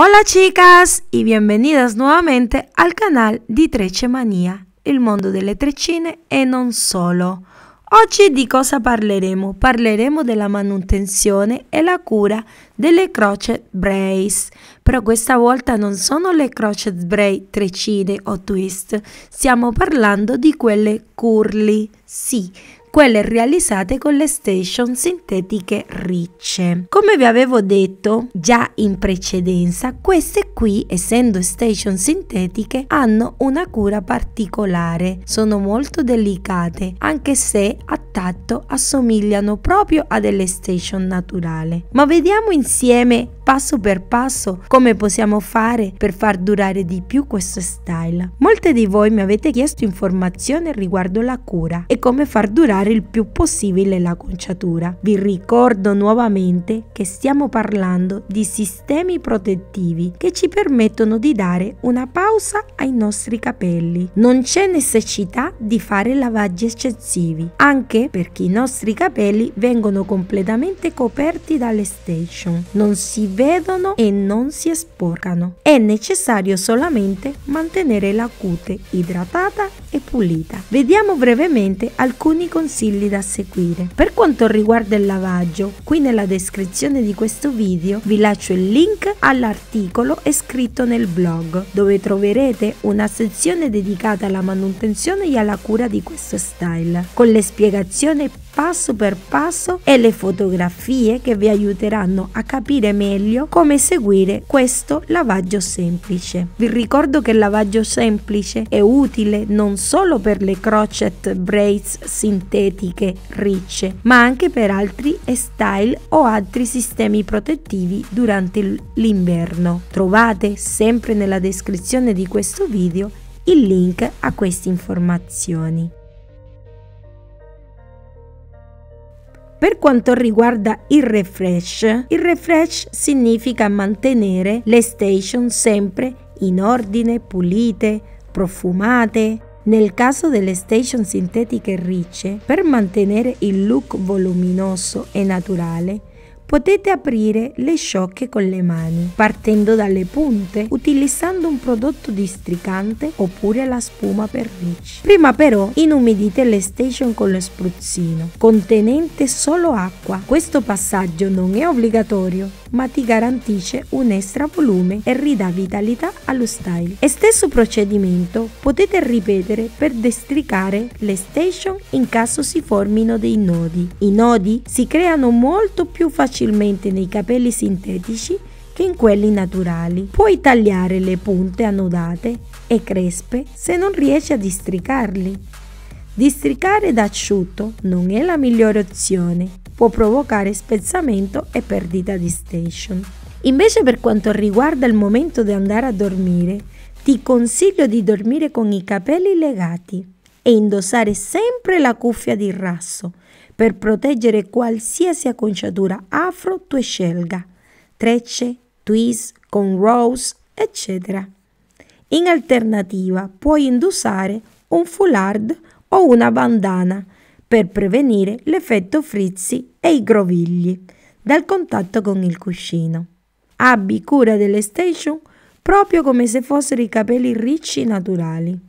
Hola chicas y bienvenidas nuovamente al canal di Trecce-Mania, il mondo delle treccine e non solo. Oggi di cosa parleremo? Parleremo della manutenzione e la cura delle crochet brace, però questa volta non sono le crochet brace treccine o twist, stiamo parlando di quelle curly, sì, quelle realizzate con le station sintetiche ricce. Come vi avevo detto già in precedenza, queste qui, essendo station sintetiche, hanno una cura particolare, sono molto delicate, anche se a tatto assomigliano proprio a delle station naturali. Ma vediamo insieme passo per passo come possiamo fare per far durare di più questo style. Molte di voi mi avete chiesto informazioni riguardo la cura e come far durare il più possibile l'acconciatura. Vi ricordo nuovamente che stiamo parlando di sistemi protettivi che ci permettono di dare una pausa ai nostri capelli. Non c'è necessità di fare lavaggi eccessivi, anche perché i nostri capelli vengono completamente coperti dalle station, non si vedono e non si sporcano. È necessario solamente mantenere la cute idratata e pulita. Vediamo brevemente alcuni consigli da seguire. Per quanto riguarda il lavaggio, qui nella descrizione di questo video vi lascio il link all'articolo scritto nel blog, dove troverete una sezione dedicata alla manutenzione e alla cura di questo style, con le spiegazioni passo per passo e le fotografie che vi aiuteranno a capire meglio come seguire questo lavaggio semplice. Vi ricordo che il lavaggio semplice è utile non solo per le crochet braids sintetiche ricce, ma anche per altri style o altri sistemi protettivi durante l'inverno. Trovate sempre nella descrizione di questo video il link a queste informazioni. Per quanto riguarda il refresh significa mantenere le station sempre in ordine, pulite, profumate. Nel caso delle station sintetiche ricce, per mantenere il look voluminoso e naturale, potete aprire le sciocche con le mani, partendo dalle punte, utilizzando un prodotto districante oppure la spuma per ricci. Prima però inumidite le station con lo spruzzino, contenente solo acqua. Questo passaggio non è obbligatorio, ma ti garantisce un extra volume e ridà vitalità allo style. E stesso procedimento potete ripetere per districare le station in caso si formino dei nodi. I nodi si creano molto più facilmente nei capelli sintetici che in quelli naturali. Puoi tagliare le punte annodate e crespe se non riesci a districarli. Districare da asciutto non è la migliore opzione, può provocare spezzamento e perdita di station. Invece, per quanto riguarda il momento di andare a dormire, ti consiglio di dormire con i capelli legati e indossare sempre la cuffia di raso per proteggere qualsiasi acconciatura afro tu scelga, trecce, twist, cornrows, eccetera. In alternativa puoi indossare un foulard o una bandana per prevenire l'effetto frizzi e i grovigli dal contatto con il cuscino. Abbi cura delle station proprio come se fossero i capelli ricci naturali.